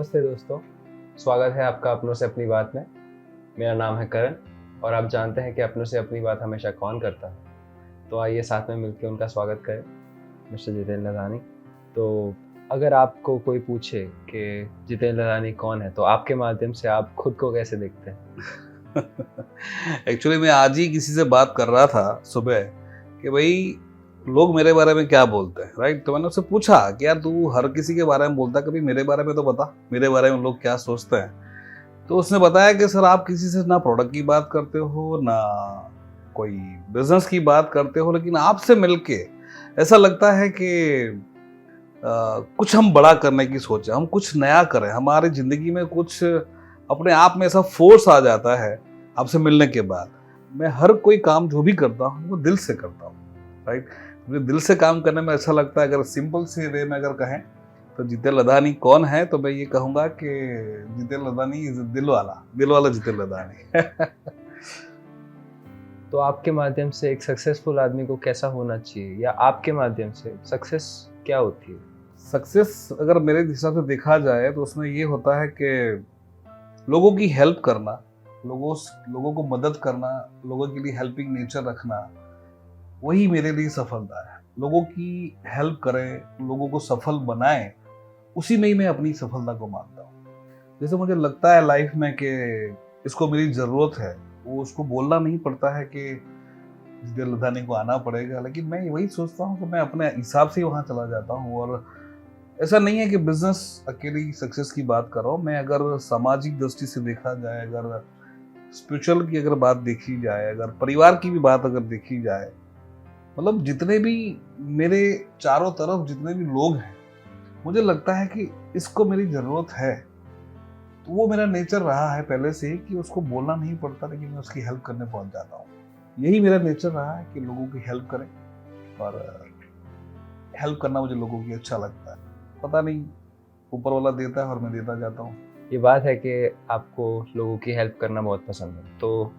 नमस्ते दोस्तों, स्वागत है आपका अपनों से अपनी बात में। मेरा नाम है करण और आप जानते हैं कि अपनों से अपनी बात हमेशा कौन करता है। तो आइए साथ में मिलकर उनका स्वागत करें, मिस्टर जितेंद्र लधानी। तो अगर आपको कोई पूछे कि जितेंद्र लधानी कौन है, तो आपके माध्यम से आप खुद को कैसे देखते हैं? एक्चुअली मैं आज ही किसी से बात कर रहा था सुबह कि भाई लोग मेरे बारे में क्या बोलते हैं, राइट। तो मैंने उससे पूछा कि यार तू हर किसी के बारे में बोलता है, कभी मेरे बारे में तो बता, मेरे बारे में लोग क्या सोचते हैं। तो उसने बताया कि सर आप किसी से ना प्रोडक्ट की बात करते हो ना कोई बिजनेस की बात करते हो, लेकिन आपसे मिलके ऐसा लगता है कि कुछ हम बड़ा करने की सोचें, हम कुछ नया करें, हमारी ज़िंदगी में कुछ अपने आप में ऐसा फोर्स आ जाता है आपसे मिलने के बाद। मैं हर कोई काम जो भी करता हूँ वो दिल से करता हूँ, राइट। मुझे दिल से काम करने में अच्छा लगता है। अगर सिंपल से वे में अगर कहें तो जितेंद्र लधानी कौन है, तो मैं ये कहूँगा कि जितेंद्र लधानी इज दिल वाला जितेंद्र लधानी। तो आपके माध्यम से एक सक्सेसफुल आदमी को कैसा होना चाहिए, या आपके माध्यम से सक्सेस क्या होती है? सक्सेस अगर मेरे हिसाब से देखा जाए तो उसमें ये होता है कि लोगों की हेल्प करना, लोगों को मदद करना, लोगों के लिए हेल्पिंग नेचर रखना, वही मेरे लिए सफलता है। लोगों की हेल्प करें, लोगों को सफल बनाएं, उसी में ही मैं अपनी सफलता को मानता हूँ। जैसे मुझे लगता है लाइफ में कि इसको मेरी ज़रूरत है, वो उसको बोलना नहीं पड़ता है कि जिधर लधानी को आना पड़ेगा, लेकिन मैं वही सोचता हूँ कि मैं अपने हिसाब से ही वहाँ चला जाता हूँ। और ऐसा नहीं है कि बिजनेस अकेली सक्सेस की बात कर रहा हूँ मैं। अगर सामाजिक दृष्टि से देखा जाए, अगर स्पिरिचुअल की अगर बात देखी जाए, अगर परिवार की भी बात अगर देखी जाए, मतलब जितने भी मेरे चारों तरफ जितने भी लोग हैं, मुझे लगता है कि इसको मेरी ज़रूरत है। तो वो मेरा नेचर रहा है पहले से ही कि उसको बोलना नहीं पड़ता, लेकिन मैं उसकी हेल्प करने पहुंच जाता हूँ। यही मेरा नेचर रहा है कि लोगों की हेल्प करें, और हेल्प करना मुझे लोगों की अच्छा लगता है। पता नहीं, ऊपर वाला देता है और मैं देता जाता हूँ। ये बात है कि आपको लोगों की हेल्प करना बहुत पसंद है, तो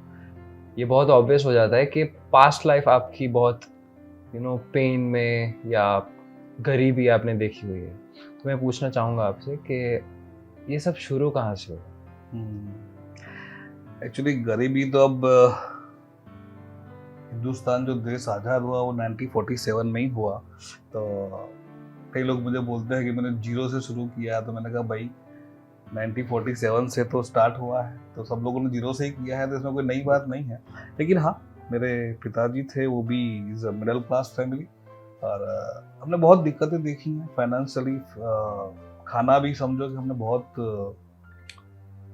ये बहुत ऑब्वियस हो जाता है कि पास्ट लाइफ आपकी बहुत पेन में या गरीबी आपने देखी हुई है। तो मैं पूछना चाहूँगा आपसे कि ये सब शुरू कहाँ से हुआ? एक्चुअली गरीबी तो अब हिंदुस्तान जो देश आज़ाद हुआ वो 1947 में ही हुआ। तो कई लोग मुझे बोलते हैं कि मैंने जीरो से शुरू किया, तो मैंने कहा भाई 1947 से तो स्टार्ट हुआ है, तो सब लोगों ने जीरो से ही किया है, तो इसमें कोई नई बात नहीं है। लेकिन हाँ, मेरे पिताजी थे, वो भी is a middle class family, और हमने बहुत दिक्कतें देखी हैं फाइनेंशियली। खाना भी समझो कि हमने बहुत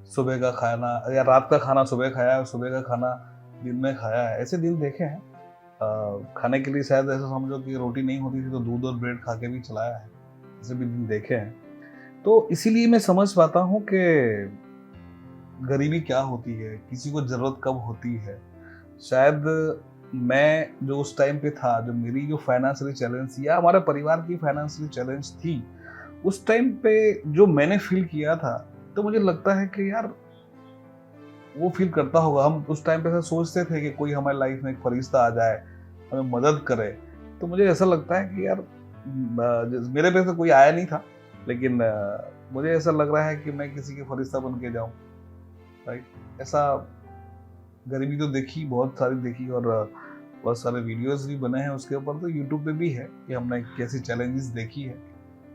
सुबह का खाना या रात का खाना सुबह खाया है, और सुबह का खाना दिन में खाया है, ऐसे दिन देखे हैं। खाने के लिए शायद ऐसा समझो कि रोटी नहीं होती थी तो दूध और ब्रेड खा के भी चलाया है, ऐसे भी दिन देखे हैं। तो इसीलिए मैं समझ पाता हूँ कि गरीबी क्या होती है, किसी को ज़रूरत कब होती है। शायद मैं जो उस टाइम पे था, जो मेरी जो फाइनेंशियली चैलेंज थी या हमारे परिवार की फाइनेंशियली चैलेंज थी, उस टाइम पे जो मैंने फील किया था, तो मुझे लगता है कि यार वो फील करता होगा। हम उस टाइम पे ऐसा सोचते थे कि कोई हमारी लाइफ में एक फरिश्ता आ जाए, हमें मदद करे। तो मुझे ऐसा लगता है कि यार मेरे पे तो कोई आया नहीं था, लेकिन मुझे ऐसा लग रहा है कि मैं किसी के फरिश्ता बन के जाऊँ, राइट। ऐसा गरीबी तो देखी, बहुत सारी देखी, और बहुत सारे वीडियोस भी बने हैं उसके ऊपर, तो यूट्यूब पे भी है कि हमने कैसी चैलेंजेस देखी है।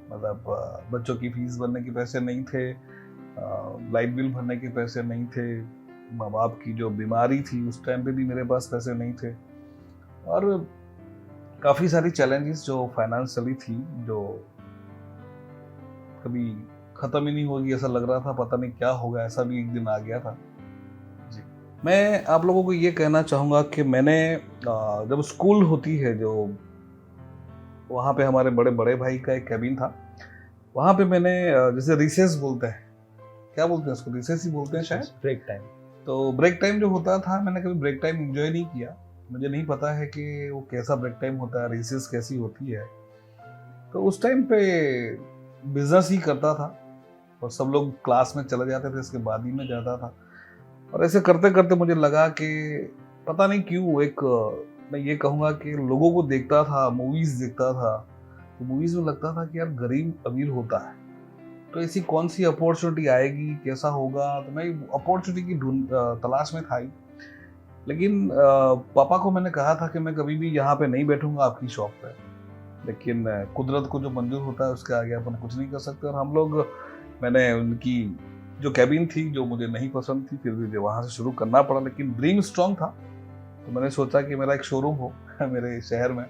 मतलब बच्चों की फीस भरने के पैसे नहीं थे, लाइट बिल भरने के पैसे नहीं थे, माँ बाप की जो बीमारी थी उस टाइम पे भी मेरे पास पैसे नहीं थे, और काफ़ी सारी चैलेंजेस जो फाइनेंशियली थी, जो कभी ख़त्म ही नहीं होगी, ऐसा लग रहा था पता नहीं क्या होगा। ऐसा भी एक दिन आ गया था जी। मैं आप लोगों को ये कहना चाहूँगा कि मैंने जब स्कूल होती है, जो वहाँ पे हमारे बड़े बड़े भाई का एक कैबिन था, वहाँ पे मैंने जैसे रिसेस बोलते हैं, क्या बोलते हैं उसको, रिसेस ही बोलते हैं शायद, ब्रेक टाइम। तो ब्रेक टाइम जो होता था, मैंने कभी ब्रेक टाइम एंजॉय नहीं किया। मुझे नहीं पता है कि वो कैसा ब्रेक टाइम होता है, रिसेस कैसी होती है। तो उस टाइम पे बिजनेस ही करता था, और सब लोग क्लास में चले जाते थे, इसके बाद ही मैं जाता था। और ऐसे करते करते मुझे लगा कि पता नहीं क्यों एक मैं ये कहूँगा कि लोगों को देखता था, मूवीज़ देखता था, तो मूवीज़ में लगता था कि यार गरीब अमीर होता है, तो ऐसी कौन सी अपॉर्चुनिटी आएगी, कैसा होगा, तो मैं अपॉर्चुनिटी की तलाश में था ही। लेकिन पापा को मैंने कहा था कि मैं कभी भी यहाँ पे नहीं बैठूंगा आपकी शॉप पे, लेकिन कुदरत को जो मंजूर होता है उसके आगे अपन कुछ नहीं कर सकते। और हम लोग, मैंने उनकी जो कैबिन थी जो मुझे नहीं पसंद थी, फिर भी वहाँ से शुरू करना पड़ा, लेकिन ड्रीम स्ट्रांग था। तो मैंने सोचा कि मेरा एक शोरूम हो मेरे शहर में।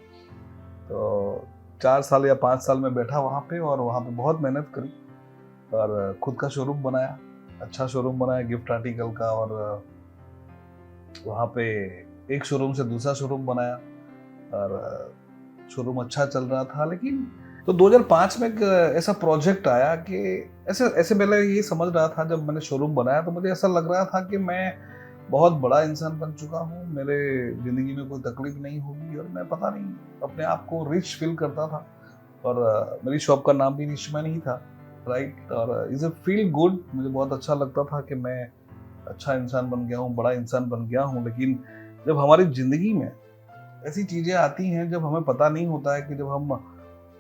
तो 4 साल या 5 साल में बैठा वहाँ पे, और वहाँ पे बहुत मेहनत करी और खुद का शोरूम बनाया, अच्छा शोरूम बनाया गिफ्ट आर्टिकल का। और वहाँ पे एक शोरूम से दूसरा शोरूम बनाया और शोरूम अच्छा चल रहा था। लेकिन तो 2005 में एक ऐसा प्रोजेक्ट आया कि ऐसे पहले ये समझ रहा था, जब मैंने शोरूम बनाया तो मुझे ऐसा लग रहा था कि मैं बहुत बड़ा इंसान बन चुका हूँ, मेरे ज़िंदगी में कोई तकलीफ नहीं होगी, और मैं पता नहीं अपने आप को रिच फील करता था। और मेरी शॉप का नाम भी रिचमैन ही था, राइट। और इज़ ए फील गुड, मुझे बहुत अच्छा लगता था कि मैं अच्छा इंसान बन गया हूँ, बड़ा इंसान बन गया हूँ। लेकिन जब हमारी ज़िंदगी में ऐसी चीज़ें आती हैं जब हमें पता नहीं होता है कि जब हम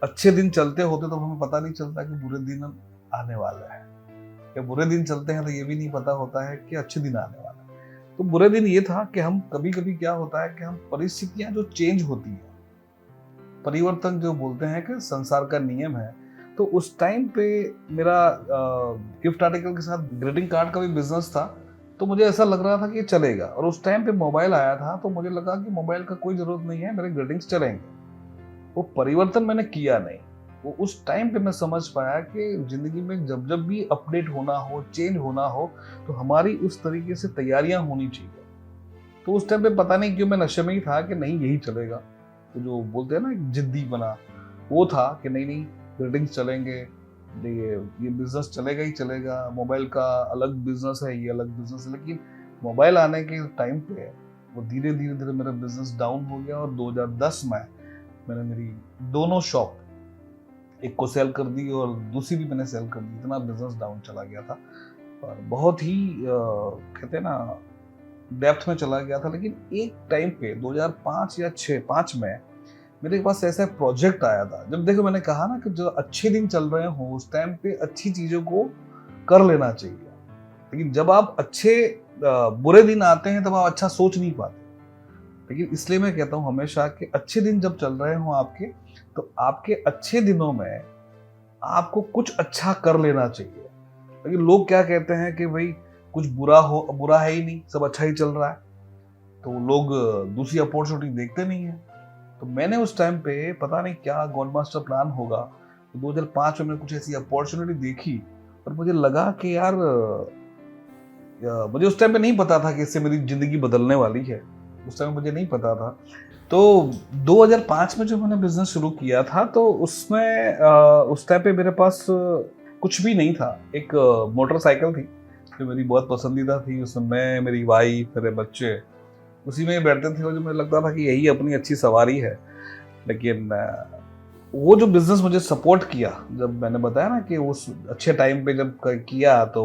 अच्छे दिन चलते होते तो हमें पता नहीं चलता कि बुरे दिन आने वाले हैं, या बुरे दिन चलते हैं तो ये भी नहीं पता होता है कि अच्छे दिन आने वाले हैं। तो बुरे दिन ये था कि हम कभी कभी क्या होता है कि हम परिस्थितियां जो चेंज होती हैं, परिवर्तन जो बोलते हैं कि संसार का नियम है, तो उस टाइम पे मेरा गिफ्ट आर्टिकल के साथ ग्रीटिंग कार्ड का भी बिजनेस था। तो मुझे ऐसा लग रहा था कि ये चलेगा, और उस टाइम पे मोबाइल आया था तो मुझे लगा कि मोबाइल का कोई ज़रूरत नहीं है, मेरे ग्रीटिंग्स चलेंगे। वो परिवर्तन मैंने किया नहीं। वो उस टाइम पे मैं समझ पाया कि ज़िंदगी में जब जब भी अपडेट होना हो, चेंज होना हो, तो हमारी उस तरीके से तैयारियां होनी चाहिए। तो उस टाइम पे पता नहीं क्यों मैं नशे में ही था कि नहीं यही चलेगा। तो जो बोलते हैं ना एक जिद्दी बना, वो था कि नहीं नहीं ग्रीटिंग्स चलेंगे, ये बिजनेस चलेगा ही चलेगा। मोबाइल का अलग बिजनेस है, ये अलग बिजनेस है। लेकिन मोबाइल आने के टाइम पे वो धीरे धीरे धीरे मेरा बिजनेस डाउन हो गया, और 2010 में मैंने मेरी दोनों शॉप, एक को सेल कर दी और दूसरी भी मैंने सेल कर दी। इतना बिजनेस डाउन चला गया था और बहुत ही कहते हैं ना डेप्थ में चला गया था। लेकिन एक टाइम पे 2005 या 5 में मेरे पास ऐसा प्रोजेक्ट आया था। जब देखो मैंने कहा ना कि जो अच्छे दिन चल रहे हो उस टाइम पे अच्छी चीज़ों को कर लेना चाहिए, लेकिन जब आप बुरे दिन आते हैं तब आप अच्छा सोच नहीं पाते। लेकिन इसलिए मैं कहता हूँ हमेशा कि अच्छे दिन जब चल रहे हो आपके, तो आपके अच्छे दिनों में आपको कुछ अच्छा कर लेना चाहिए। लेकिन लोग क्या कहते हैं कि भाई कुछ बुरा है ही नहीं, सब अच्छा ही चल रहा है, तो लोग दूसरी अपॉर्चुनिटी देखते नहीं है। तो मैंने उस टाइम पे पता नहीं क्या गॉड मास्टर प्लान होगा, तो 2005 में मैंने कुछ ऐसी अपॉर्चुनिटी देखी और मुझे लगा कि यार मुझे उस टाइम पे नहीं पता था कि इससे मेरी ज़िंदगी बदलने वाली है। उस टाइम मुझे नहीं पता था। तो 2005 में जब मैंने बिज़नेस शुरू किया था तो उसमें उस टाइम पे मेरे पास कुछ भी नहीं था। एक मोटरसाइकिल थी जो मेरी बहुत पसंदीदा थी। उसमें मैं, मेरी वाइफ, मेरे बच्चे उसी में बैठते थे और जो मुझे लगता था कि यही अपनी अच्छी सवारी है। लेकिन वो जो बिज़नेस मुझे सपोर्ट किया, जब मैंने बताया ना कि उस अच्छे टाइम पे जब किया तो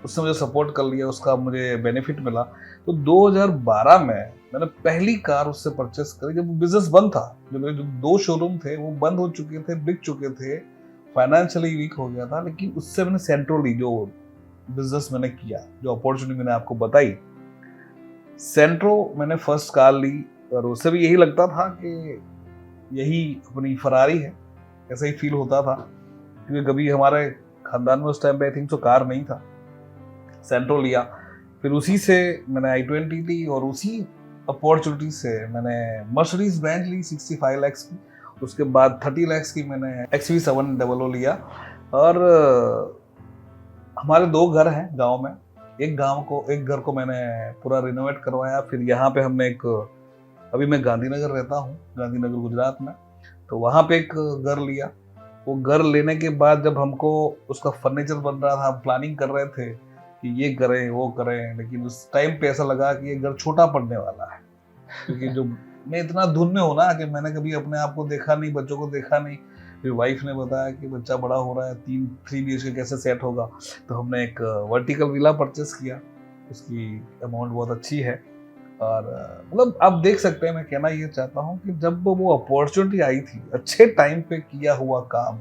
उसने मुझे सपोर्ट कर लिया, उसका मुझे बेनिफिट मिला। तो 2012 में मैंने पहली कार उससे परचेस करी जब बिजनेस बंद था। जो मेरे जो 2 शोरूम थे वो बंद हो चुके थे, बिक चुके थे, फाइनेंशियली वीक हो गया था। लेकिन उससे मैंने सेंट्रो ली, जो बिजनेस मैंने किया, जो अपॉर्चुनिटी मैंने आपको बताई, सेंट्रो मैंने फर्स्ट कार ली। और उससे भी यही लगता था कि यही अपनी फरारी है, ऐसा ही फील होता था, क्योंकि कभी हमारे खानदान में उस टाइम पे आई थिंक तो कार नहीं था। सेंट्रो लिया, फिर उसी से मैंने i20 ली और उसी अपॉर्चुनिटी से मैंने मर्सिडीज बेंज ली 65 लाख की। उसके बाद 30 लाख की मैंने XV700 लिया। और हमारे 2 घर हैं गांव में। एक घर को मैंने पूरा रिनोवेट करवाया। फिर यहाँ पे हमने अभी मैं गांधीनगर रहता हूँ, गांधीनगर गुजरात में, तो वहाँ पे एक घर लिया। वो घर लेने के बाद जब हमको उसका फर्नीचर बन रहा था, हम प्लानिंग कर रहे थे कि ये करें वो करें, लेकिन उस टाइम पे ऐसा लगा कि ये घर छोटा पड़ने वाला है। क्योंकि जो मैं इतना धुन में हूँ ना कि मैंने कभी अपने आप को देखा नहीं, बच्चों को देखा नहीं। फिर वाइफ ने बताया कि बच्चा बड़ा हो रहा है, 3 BHK कैसे सेट होगा। तो हमने एक वर्टिकल विला परचेस किया, उसकी अमाउंट बहुत अच्छी है। और मतलब आप देख सकते हैं, मैं कहना ये चाहता हूँ कि जब वो अपॉर्चुनिटी आई थी, अच्छे टाइम पे किया हुआ काम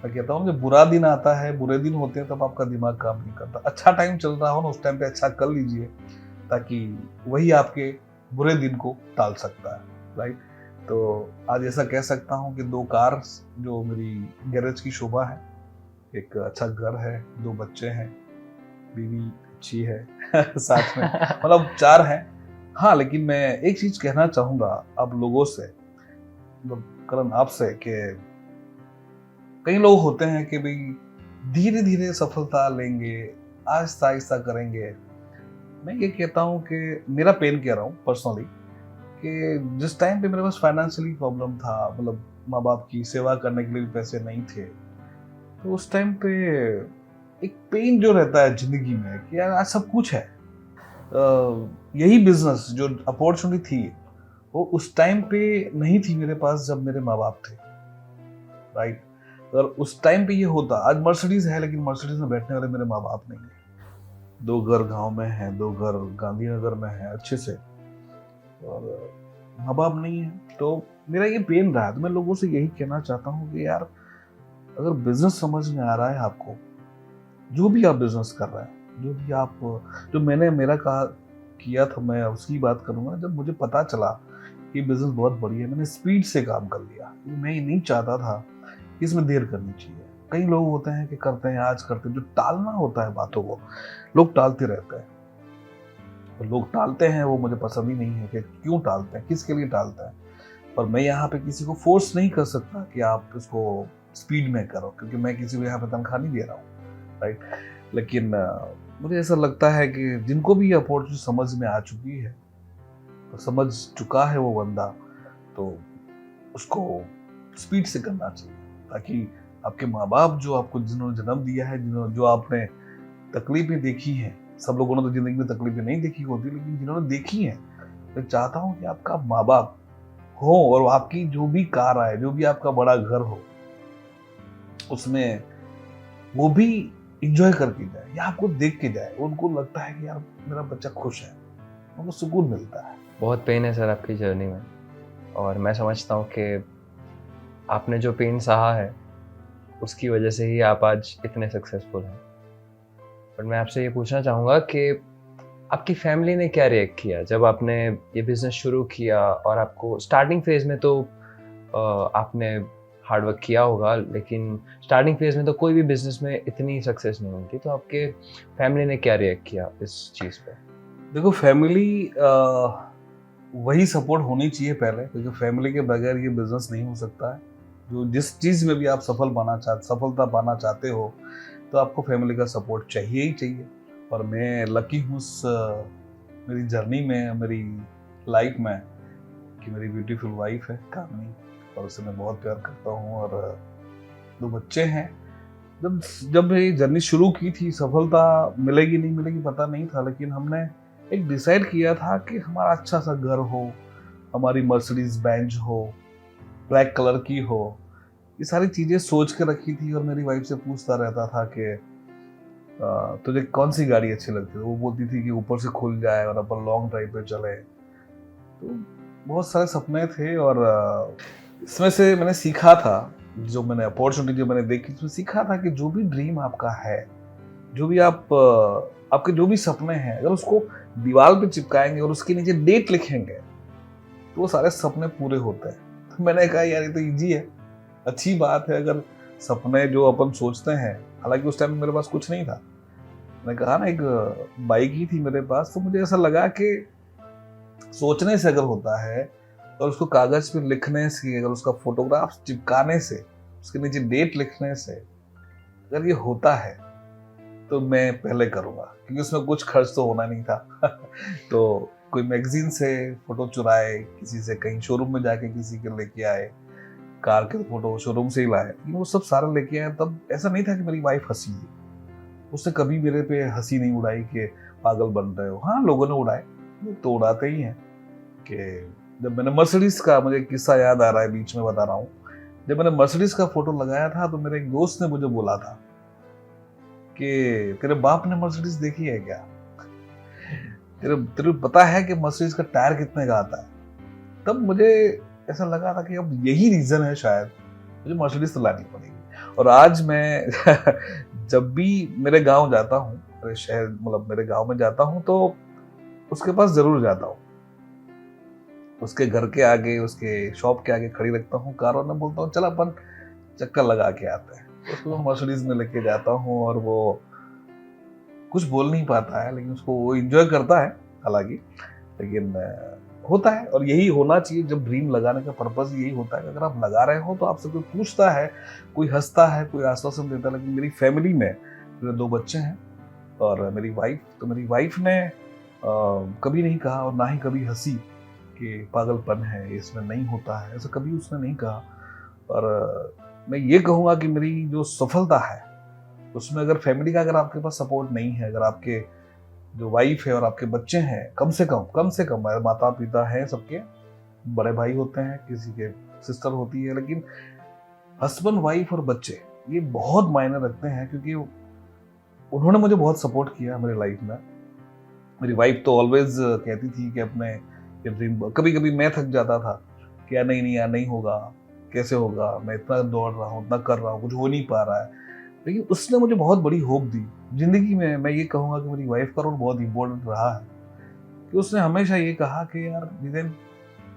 मैं कहता हूँ जब बुरा दिन आता है, बुरे दिन होते हैं, तब आपका दिमाग काम नहीं करता। अच्छा टाइम चल रहा हो ना, उस टाइम पे अच्छा कर लीजिए, ताकि वही आपके बुरे दिन को टाल सकता है, राइट। तो आज ऐसा कह सकता हूँ कि 2 कार जो मेरी गैरेज की शोभा है, एक अच्छा घर है, 2 बच्चे हैं, बीवी अच्छी है साथ में, मतलब 4 हैं। हाँ, लेकिन मैं एक चीज कहना चाहूंगा आप लोगों से, मतलब करण आपसे, कि कई लोग होते हैं कि भाई धीरे धीरे सफलता लेंगे, आहिस्ता आहिस्ता करेंगे। मैं ये कहता हूँ कि मेरा पेन कह रहा हूँ पर्सनली, कि जिस टाइम पे मेरे पास फाइनेंशियली प्रॉब्लम था, मतलब माँ बाप की सेवा करने के लिए भी पैसे नहीं थे, तो उस टाइम पे एक पेन जो रहता है जिंदगी में कि यार आज सब कुछ है, यही बिजनेस जो अपॉर्चुनिटी थी वो उस टाइम पे नहीं थी मेरे पास जब मेरे माँ बाप थे, राइट। अगर उस टाइम पे ये होता, आज मर्सिडीज है लेकिन मर्सिडीज में बैठने वाले मेरे माँ बाप नहीं है, 2 घर गांव में हैं, 2 घर गांधीनगर में हैं अच्छे से, और माँ बाप नहीं है, तो मेरा ये पेन रहा है। तो मैं लोगों से यही कहना चाहता हूँ कि यार अगर बिजनेस समझ में आ रहा है आपको, जो भी आप बिजनेस कर रहे हैं, जो भी आप, जो मैंने मेरा कहा किया था, मैं उसकी बात करूंगा। जब मुझे पता चला कि बिजनेस बहुत बढ़िया है, मैंने स्पीड से काम कर लिया। मैं ये नहीं चाहता था कि इसमें देर करनी चाहिए। कई लोग होते हैं कि करते हैं, आज करते हैं, जो टालना होता है बातों को, लोग टालते रहते हैं। तो लोग टालते हैं, वो मुझे पसंद ही नहीं है कि क्यों टालते हैं, किसके लिए टालते हैं। पर मैं यहाँ पे किसी को फोर्स नहीं कर सकता कि आप इसको स्पीड में करो, क्योंकि मैं किसी को यहाँ पे तनख्वाह नहीं दे रहा हूँ, राइट। लेकिन मुझे ऐसा लगता है कि जिनको भी अपॉर्चुनिटी समझ में आ चुकी है, तो समझ चुका है वो बंदा, तो उसको स्पीड से करना चाहिए, ताकि आपके माँ बाप जो आपको, जिन्होंने जन्म दिया है, जो आपने तकलीफें देखी हैं, सब लोगों ने तो जिंदगी में तकलीफें नहीं देखी होती, लेकिन जिन्होंने देखी हैं, मैं चाहता हूँ कि आपका माँ बाप हो और आपकी जो भी कार आए, जो भी आपका बड़ा घर हो, उसमें वो भी इंजॉय करके जाए या आपको देख के जाए, उनको लगता है कि यार मेरा बच्चा खुश है, उनको सुकून मिलता है। बहुत पेन है सर आपकी जर्नी में, और मैं समझता हूँ कि आपने जो पेन सहा है उसकी वजह से ही आप आज इतने सक्सेसफुल हैं। पर मैं आपसे ये पूछना चाहूँगा कि आपकी फैमिली ने क्या रिएक्ट किया जब आपने ये बिज़नेस शुरू किया, और आपको स्टार्टिंग फेज़ में तो आपने हार्ड वर्क किया होगा, लेकिन स्टार्टिंग फेज़ में तो कोई भी बिज़नेस में इतनी सक्सेस नहीं होती, तो आपके फैमिली ने क्या रिएक्ट किया इस चीज़ पे? देखो, फैमिली वही सपोर्ट होनी चाहिए पहले, क्योंकि फैमिली के बगैर ये बिजनेस नहीं हो सकता है। जो जिस चीज़ में भी आप सफलता पाना चाहते हो, तो आपको फैमिली का सपोर्ट चाहिए ही चाहिए। और मैं लकी हूँ मेरी जर्नी में, मेरी लाइफ में, कि मेरी ब्यूटीफुल वाइफ है कामनी, और उससे मैं बहुत प्यार करता हूँ, और 2 बच्चे हैं। जब ये जर्नी शुरू की थी, सफलता मिलेगी नहीं मिलेगी पता नहीं था, लेकिन हमने एक डिसाइड किया था कि हमारा अच्छा सा घर हो, हमारी मर्सिडीज बेंज हो, ब्लैक कलर की हो, ये सारी चीज़ें सोच के रखी थी। और मेरी वाइफ से पूछता रहता था कि तुझे कौन सी गाड़ी अच्छी लगती है। वो बोलती थी कि ऊपर से खुल जाए और अपन लॉन्ग ड्राइव पे चले। तो बहुत सारे सपने थे, और इसमें से मैंने सीखा था, जो मैंने अपॉर्चुनिटी जो मैंने देखी, उसमें सीखा था कि जो भी ड्रीम आपका है, जो भी आपके जो भी सपने हैं, अगर उसको दीवार पे चिपकाएंगे और उसके नीचे डेट लिखेंगे, तो वो सारे सपने पूरे होते हैं। तो मैंने कहा यार ये तो इजी है, अच्छी बात है। अगर सपने जो अपन सोचते हैं, हालांकि उस टाइम मेरे पास कुछ नहीं था, मैंने कहा ना, एक बाइक ही थी मेरे पास, तो मुझे ऐसा लगा कि सोचने से अगर होता है, और उसको कागज पे लिखने से, अगर उसका फोटोग्राफ चिपकाने से, उसके नीचे डेट लिखने से अगर ये होता है, तो मैं पहले करूँगा, क्योंकि उसमें कुछ खर्च तो होना नहीं था तो कोई मैगजीन से फोटो चुराए, किसी से कहीं शोरूम में जाके किसी के लेके आए, कार के फोटो शोरूम से ही लाए, लेकिन वो सब सारा लेके आए। तब ऐसा नहीं था कि मेरी वाइफ हंसी, उसने कभी मेरे पे हंसी नहीं उड़ाई कि पागल बन रहे हो। हाँ, लोगों ने उड़ाए, तो उड़ाते ही हैं। कि जब मैंने मर्सिडीज का, मुझे एक किस्सा याद आ रहा है, बीच में बता रहा हूँ, जब मैंने मर्सिडीज का फोटो लगाया था, तो मेरे एक दोस्त ने मुझे बोला था कि तेरे बाप ने मर्सिडीज देखी है क्या, तेरे पता है कि मर्सिडीज का टायर कितने का आता है। तब मुझे ऐसा लगा था कि अब यही रीजन है शायद मुझे मर्सिडीज तो लानी पड़ेगी। और आज मैं जब भी मेरे गांव जाता हूँ, मेरे शहर मतलब मेरे गांव में जाता हूँ, तो उसके पास जरूर जाता हूँ। उसके घर के आगे, उसके शॉप के आगे खड़ी रखता हूँ कार और मैं बोलता हूँ चल अपन चक्कर लगा के आते हैं। उसको मर्सिडीज में लेके जाता हूँ और वो कुछ बोल नहीं पाता है, लेकिन उसको वो इंजॉय करता है हालांकि, लेकिन होता है। और यही होना चाहिए, जब ड्रीम लगाने का पर्पस यही होता है कि अगर आप लगा रहे हो तो आपसे कोई पूछता है, कोई हंसता है, कोई आश्वासन देता है। लेकिन मेरी फैमिली में मेरे 2 बच्चे हैं और मेरी वाइफ, तो मेरी वाइफ ने कभी नहीं कहा और ना ही कभी हंसी कि पागलपन है, इसमें नहीं होता है, ऐसा कभी उसने नहीं कहा। और मैं ये कहूँगा कि मेरी जो सफलता है उसमें अगर फैमिली का, अगर आपके पास सपोर्ट नहीं है, अगर आपके जो वाइफ है और आपके बच्चे हैं, कम से कम माता पिता हैं, सबके बड़े भाई होते हैं, किसी के सिस्टर होती है, लेकिन हस्बैंड वाइफ और बच्चे ये बहुत मायने रखते हैं, क्योंकि उन्होंने मुझे बहुत सपोर्ट किया मेरी लाइफ में। मेरी वाइफ तो ऑलवेज कहती थी कि अपने ये ड्रीम, कभी कभी मैं थक जाता था कि यार नहीं यार नहीं होगा, कैसे होगा, मैं इतना दौड़ रहा हूँ, इतना कर रहा हूँ, कुछ हो नहीं पा रहा है। लेकिन उसने मुझे बहुत बड़ी होप दी जिंदगी में। मैं ये कहूँगा कि मेरी वाइफ का रोल बहुत इंपॉर्टेंट रहा है, कि उसने हमेशा ये कहा कि यार जिदेन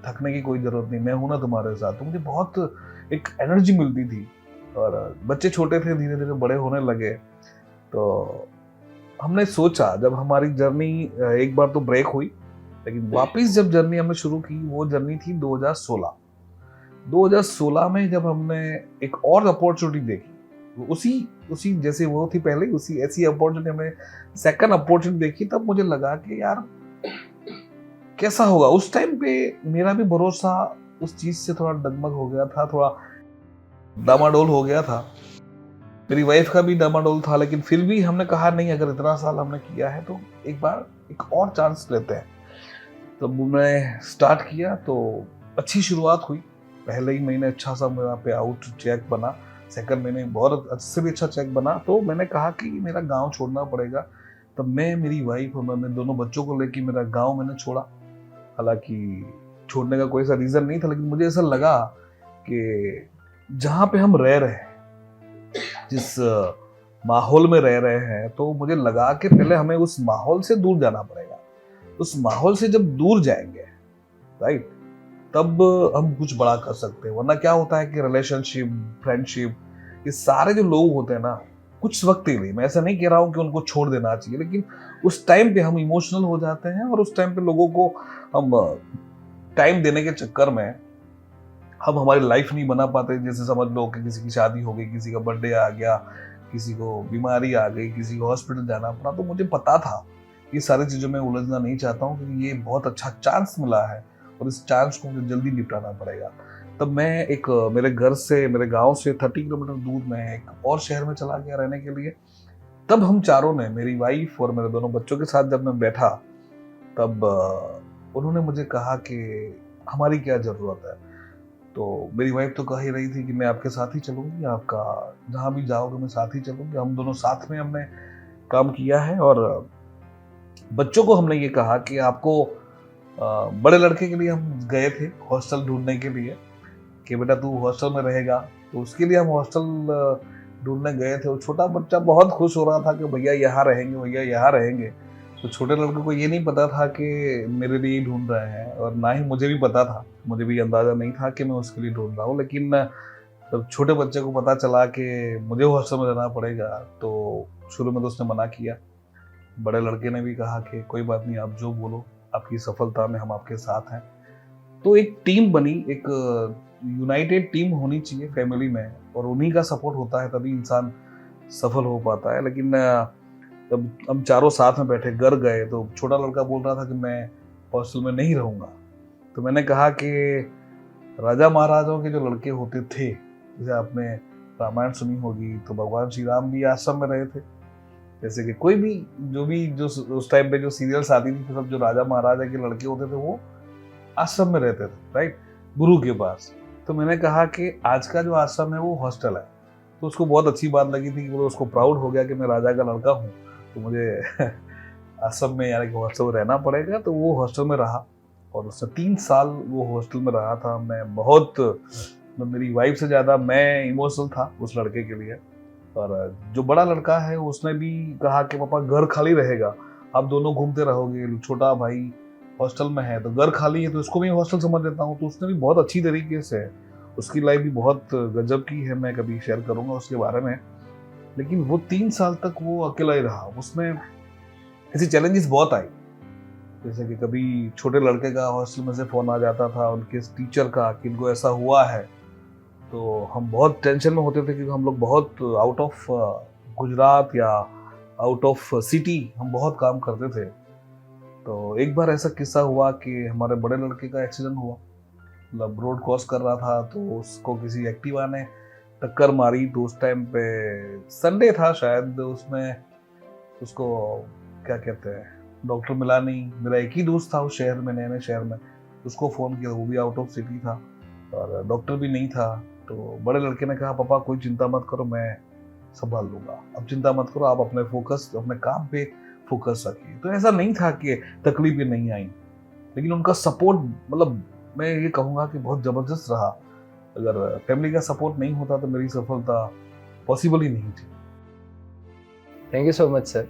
थकने की कोई जरूरत नहीं, मैं हूं ना तुम्हारे साथ। तो मुझे बहुत एक एनर्जी मिलती थी। और बच्चे छोटे थे, धीरे धीरे बड़े होने लगे, तो हमने सोचा, जब हमारी जर्नी एक बार तो ब्रेक हुई, लेकिन वापस जब जर्नी हमने शुरू की, वो जर्नी थी 2016। 2016 में जब हमने एक और अपॉर्चुनिटी देखी, उसी जैसे वो थी पहले, उसी ऐसी अपॉर्चुनिटी हमने सेकंड अपॉर्चुनिटी देखी, तब मुझे लगा कि यार कैसा होगा। उस टाइम पे मेरा भी भरोसा उस चीज से थोड़ा डगमग हो गया था, थोड़ा डामाडोल हो गया था, मेरी वाइफ का भी डामाडोल था। लेकिन फिर भी हमने कहा नहीं, अगर इतना साल हमने किया है तो एक बार एक और चांस लेते हैं। तो हमने स्टार्ट किया, तो अच्छी शुरुआत हुई। पहले ही महीने अच्छा सा मेरा पे आउट चेक बना, सेकंड महीने बहुत अच्छे से भी अच्छा चेक बना। तो मैंने कहा कि मेरा गांव छोड़ना पड़ेगा। तब मैं, मेरी वाइफ और मैंने दोनों बच्चों को लेकर मेरा गांव मैंने छोड़ा। हालांकि छोड़ने का कोई ऐसा रीजन नहीं था, लेकिन मुझे ऐसा लगा कि जहाँ पे हम रह रहे हैं, जिस माहौल में रह रहे हैं, तो मुझे लगा कि पहले हमें उस माहौल से दूर जाना पड़ेगा। उस माहौल से जब दूर जाएंगे, राइट, तब हम कुछ बड़ा कर सकते हैं। वरना क्या होता है कि रिलेशनशिप, फ्रेंडशिप, ये सारे जो लोग होते हैं ना, कुछ वक्त के लिए, मैं ऐसा नहीं कह रहा हूँ कि उनको छोड़ देना चाहिए, लेकिन उस टाइम पे हम इमोशनल हो जाते हैं और उस टाइम पे लोगों को हम टाइम देने के चक्कर में हम हमारी लाइफ नहीं बना पाते। जैसे समझ लो कि किसी की शादी हो गई, किसी का बर्थडे आ गया, किसी को बीमारी आ गई, किसी को हॉस्पिटल जाना पड़ा। तो मुझे पता था ये सारी चीज़ों में उलझना नहीं चाहता हूँ, क्योंकि ये बहुत अच्छा चांस मिला है और इस चांस को मुझे जल्दी निपटाना पड़ेगा। तब मैं एक मेरे घर से, मेरे गांव से 30 किलोमीटर दूर में एक और शहर में चला गया रहने के लिए। तब हम चारों ने, मेरी वाइफ और मेरे दोनों बच्चों के साथ जब मैं बैठा, तब उन्होंने मुझे कहा कि हमारी क्या ज़रूरत है। तो मेरी वाइफ तो कह ही रही थी कि मैं आपके साथ ही चलूंगी, आपका जहाँ भी जाओगे मैं साथ ही चलूंगी। हम दोनों साथ में हमने काम किया है। और बच्चों को हमने ये कहा कि आपको, बड़े लड़के के लिए हम गए थे हॉस्टल ढूंढने के लिए, कि बेटा तू हॉस्टल में रहेगा, तो उसके लिए हम हॉस्टल ढूंढने गए थे। और छोटा बच्चा बहुत खुश हो रहा था कि भैया यहाँ रहेंगे, भैया यहाँ रहेंगे। तो छोटे लड़के को ये नहीं पता था कि मेरे लिए ढूंढ रहे हैं, और ना ही मुझे भी पता था, मुझे भी अंदाजा नहीं था कि मैं उसके लिए ढूंढ रहा हूँ। लेकिन जब छोटे बच्चे को पता चला कि मुझे हॉस्टल में रहना पड़ेगा, तो शुरू में तो उसने मना किया। बड़े लड़के ने भी कहा कि कोई बात नहीं, आप जो बोलो, आपकी सफलता में हम आपके साथ हैं। तो एक टीम बनी, एक यूनाइटेड टीम होनी चाहिए फैमिली में, और उन्हीं का सपोर्ट होता है तभी इंसान सफल हो पाता है। लेकिन जब हम चारों साथ में बैठे, घर गए, तो छोटा लड़का बोल रहा था कि मैं हॉस्टल में नहीं रहूँगा। तो मैंने कहा कि राजा महाराजाओं के जो लड़के होते थे, जैसे आपने रामायण सुनी होगी, तो भगवान श्री राम भी आश्रम में रहे थे। जैसे कि कोई भी जो उस टाइम पे जो सीरियल्स आती थी, सब जो राजा महाराजा के लड़के होते थे वो आश्रम में रहते थे, राइट, गुरु के पास। तो मैंने कहा कि आज का जो आश्रम है वो हॉस्टल है। तो उसको बहुत अच्छी बात लगी थी, कि उसको प्राउड हो गया कि मैं राजा का लड़का हूँ, तो मुझे आश्रम में, यानी कि हॉस्टल में रहना पड़ेगा। तो वो हॉस्टल में रहा, और उसने 3 साल वो हॉस्टल में रहा था। मैं बहुत मतलब मेरी वाइफ से ज़्यादा मैं इमोशनल था उस लड़के के लिए। और जो बड़ा लड़का है उसने भी कहा कि पापा घर खाली रहेगा, आप दोनों घूमते रहोगे, छोटा भाई हॉस्टल में है तो घर खाली है तो इसको भी हॉस्टल समझ लेता हूँ। तो उसने भी बहुत अच्छी तरीके से, उसकी लाइफ भी बहुत गजब की है, मैं कभी शेयर करूँगा उसके बारे में। लेकिन वो 3 साल तक वो अकेला ही रहा, उसमें ऐसी चैलेंजेस बहुत आई, जैसे कि कभी छोटे लड़के का हॉस्टल में से फ़ोन आ जाता था उनके टीचर का कि इनको ऐसा हुआ है, तो हम बहुत टेंशन में होते थे क्योंकि हम लोग बहुत आउट ऑफ गुजरात या आउट ऑफ सिटी हम बहुत काम करते थे। तो एक बार ऐसा किस्सा हुआ कि हमारे बड़े लड़के का एक्सीडेंट हुआ, मतलब रोड क्रॉस कर रहा था तो उसको किसी एक्टिवा ने टक्कर मारी। तो उस टाइम पे संडे था शायद, उसमें उसको क्या कहते हैं, डॉक्टर मिला नहीं। मेरा एक ही दोस्त था उस शहर में, नए नए शहर में, उसको फ़ोन किया, वो भी आउट ऑफ सिटी था और डॉक्टर भी नहीं था। तो बड़े लड़के ने कहा पापा कोई चिंता मत करो, मैं संभाल लूँगा, अब चिंता मत करो, आप अपने काम पे फोकस रखिए। तो ऐसा नहीं था कि तकलीफें नहीं आई, लेकिन उनका सपोर्ट, मतलब मैं ये कहूँगा कि बहुत ज़बरदस्त रहा। अगर फैमिली का सपोर्ट नहीं होता तो मेरी सफलता पॉसिबल ही नहीं थी। Thank you so much sir.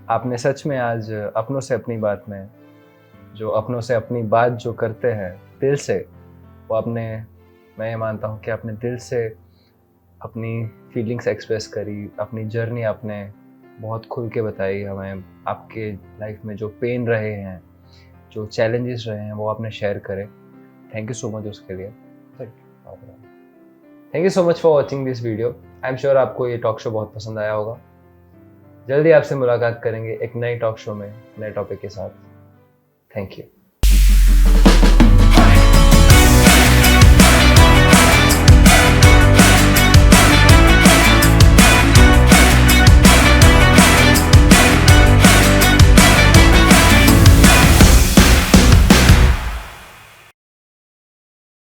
आपने सच में आज अपनों से अपनी बात में, जो अपनों से अपनी बात जो करते हैं दिल से, वो आपने, मैं ये मानता हूँ कि आपने दिल से अपनी फीलिंग्स एक्सप्रेस करी, अपनी जर्नी आपने बहुत खुल के बताई हमें। आपके लाइफ में जो पेन रहे हैं, जो चैलेंजेस रहे हैं, वो आपने शेयर करे। थैंक यू सो मच उसके लिए। Thank you so much for watching this video. I am sure आपको ये टॉक शो बहुत पसंद आया होगा। जल्दी आपसे मुलाकात करेंगे एक नई टॉक शो में, नए टॉपिक के साथ। Thank you.